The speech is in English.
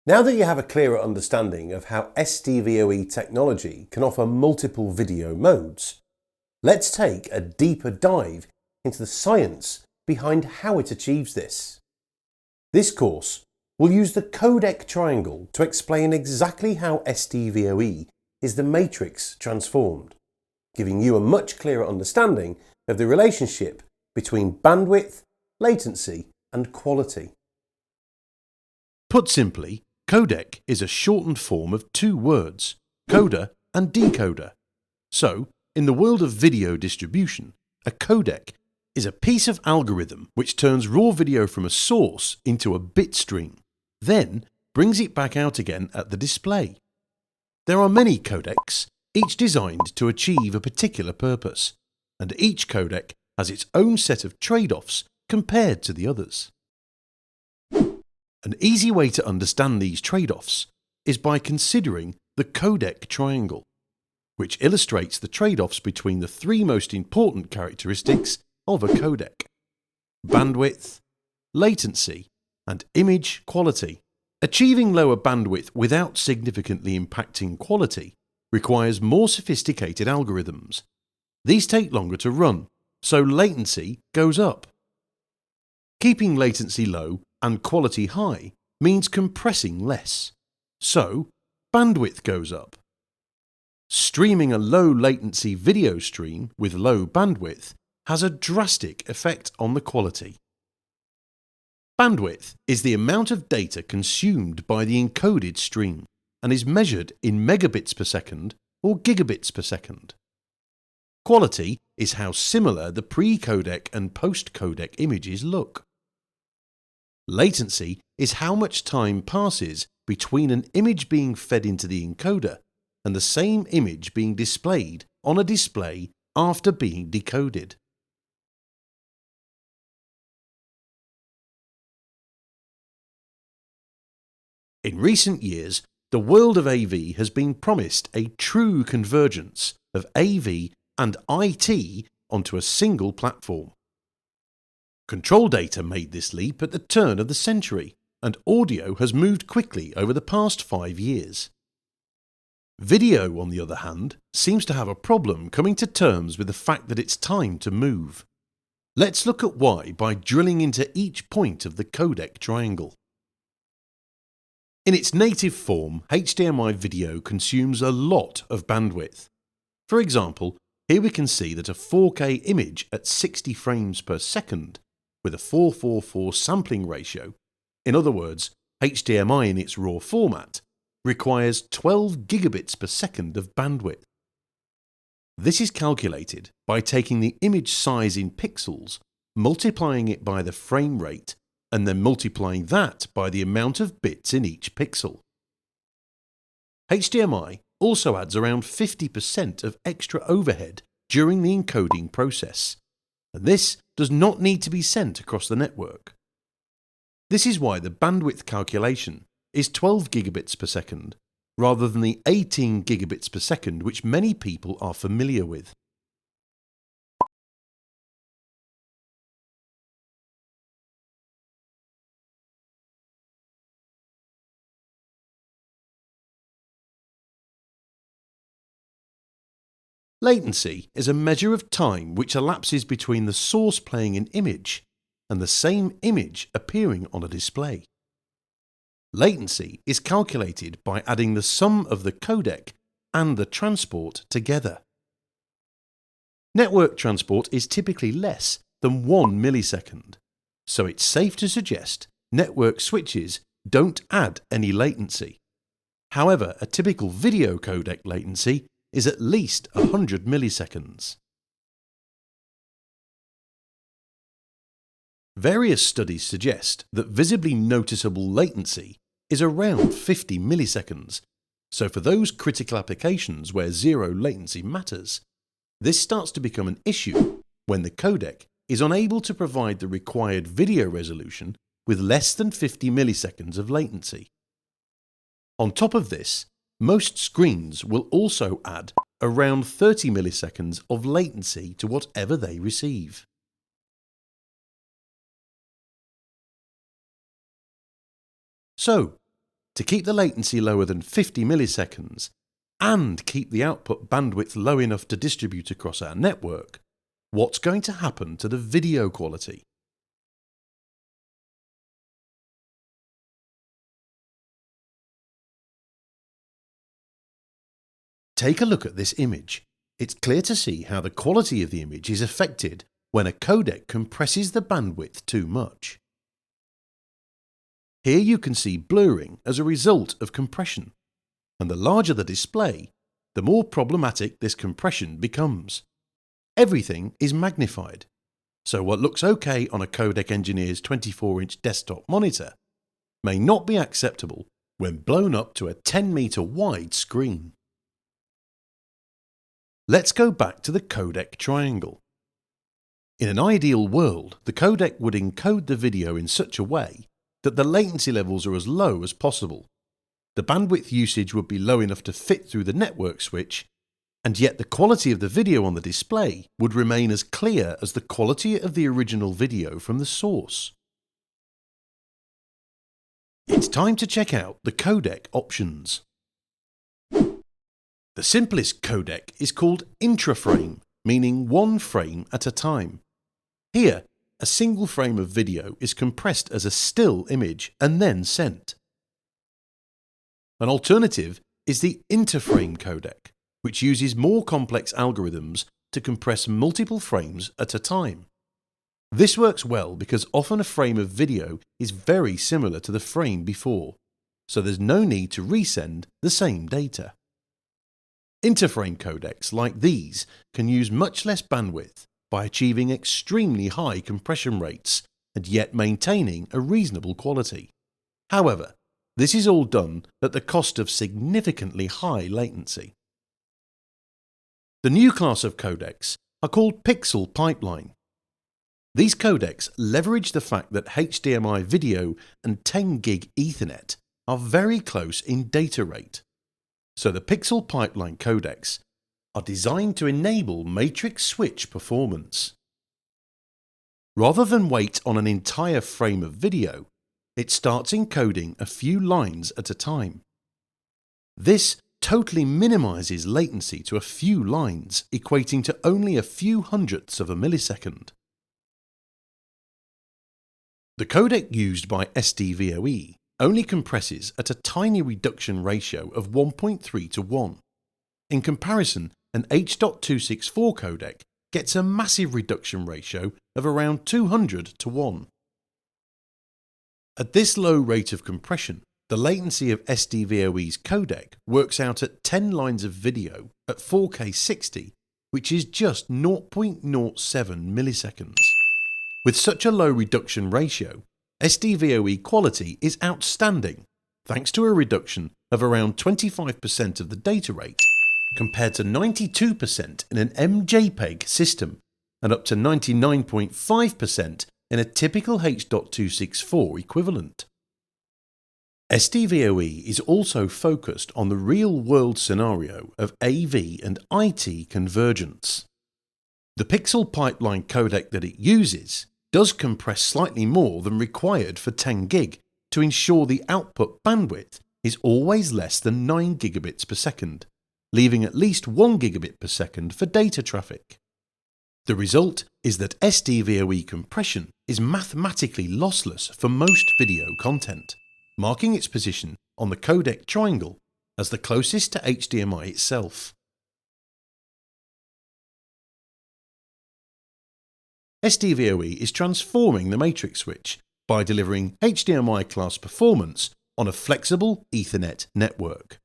Now that you have a clearer understanding of how SDVoE technology can offer multiple video modes, let's take a deeper dive into the science behind how it achieves this. This course will use the codec triangle to explain exactly how SDVoE is the matrix transformed, giving you a much clearer understanding of the relationship between bandwidth, latency and quality. Put simply, codec is a shortened form of two words, coder and decoder. So, in the world of video distribution, a codec is a piece of algorithm which turns raw video from a source into a bit stream, then brings it back out again at the display. There are many codecs, each designed to achieve a particular purpose, and each codec has its own set of trade-offs compared to the others. An easy way to understand these trade-offs is by considering the codec triangle, which illustrates the trade-offs between the three most important characteristics of a codec: bandwidth, latency, and image quality. Achieving lower bandwidth without significantly impacting quality requires more sophisticated algorithms. These take longer to run, so latency goes up. Keeping latency low and quality high means compressing less, so bandwidth goes up. Streaming a low latency video stream with low bandwidth has a drastic effect on the quality. Bandwidth is the amount of data consumed by the encoded stream and is measured in megabits per second or gigabits per second. Quality is how similar the pre-codec and post-codec images look. Latency is how much time passes between an image being fed into the encoder and the same image being displayed on a display after being decoded. In recent years, the world of AV has been promised a true convergence of AV and IT onto a single platform. Control data made this leap at the turn of the century, and audio has moved quickly over the past 5 years. Video, on the other hand, seems to have a problem coming to terms with the fact that it's time to move. Let's look at why by drilling into each point of the codec triangle. In its native form, HDMI video consumes a lot of bandwidth. For example, here we can see that a 4K image at 60 frames per second with a 4:4:4 sampling ratio, in other words, HDMI in its raw format, requires 12 gigabits per second of bandwidth. This is calculated by taking the image size in pixels, multiplying it by the frame rate, and then multiplying that by the amount of bits in each pixel. HDMI also adds around 50% of extra overhead during the encoding process, and this does not need to be sent across the network. This is why the bandwidth calculation is 12 gigabits per second rather than the 18 gigabits per second which many people are familiar with. Latency is a measure of time which elapses between the source playing an image and the same image appearing on a display. Latency is calculated by adding the sum of the codec and the transport together. Network transport is typically less than 1 millisecond, so it's safe to suggest network switches don't add any latency. However, a typical video codec latency is at least 100 milliseconds. Various studies suggest that visibly noticeable latency is around 50 milliseconds, so for those critical applications where zero latency matters, this starts to become an issue when the codec is unable to provide the required video resolution with less than 50 milliseconds of latency. On top of this, most screens will also add around 30 milliseconds of latency to whatever they receive. So, to keep the latency lower than 50 milliseconds and keep the output bandwidth low enough to distribute across our network, what's going to happen to the video quality? Take a look at this image. It's clear to see how the quality of the image is affected when a codec compresses the bandwidth too much. Here you can see blurring as a result of compression, and the larger the display, the more problematic this compression becomes. Everything is magnified, so what looks okay on a codec engineer's 24-inch desktop monitor may not be acceptable when blown up to a 10-meter wide screen. Let's go back to the codec triangle. In an ideal world, the codec would encode the video in such a way that the latency levels are as low as possible. The bandwidth usage would be low enough to fit through the network switch, and yet the quality of the video on the display would remain as clear as the quality of the original video from the source. It's time to check out the codec options. The simplest codec is called intraframe, meaning one frame at a time. Here, a single frame of video is compressed as a still image and then sent. An alternative is the interframe codec, which uses more complex algorithms to compress multiple frames at a time. This works well because often a frame of video is very similar to the frame before, so there's no need to resend the same data. Interframe codecs like these can use much less bandwidth by achieving extremely high compression rates and yet maintaining a reasonable quality. However, this is all done at the cost of significantly high latency. The new class of codecs are called pixel pipeline. These codecs leverage the fact that HDMI video and 10 gig Ethernet are very close in data rate. So the pixel pipeline codecs are designed to enable matrix switch performance. Rather than wait on an entire frame of video, it starts encoding a few lines at a time. This totally minimizes latency to a few lines, equating to only a few hundredths of a millisecond. The codec used by SDVoE only compresses at a tiny reduction ratio of 1.3 to 1. In comparison, an H.264 codec gets a massive reduction ratio of around 200 to 1. At this low rate of compression, the latency of SDVoE's codec works out at 10 lines of video at 4K 60, which is just 0.07 milliseconds. With such a low reduction ratio, SDVoE quality is outstanding, thanks to a reduction of around 25% of the data rate, compared to 92% in an MJPEG system and up to 99.5% in a typical H.264 equivalent. SDVoE is also focused on the real-world scenario of AV and IT convergence. The pixel pipeline codec that it uses does compress slightly more than required for 10 gig to ensure the output bandwidth is always less than 9 gigabits per second, leaving at least 1 gigabit per second for data traffic. The result is that SDVoE compression is mathematically lossless for most video content, marking its position on the codec triangle as the closest to HDMI itself. SDVoE is transforming the matrix switch by delivering HDMI class performance on a flexible Ethernet network.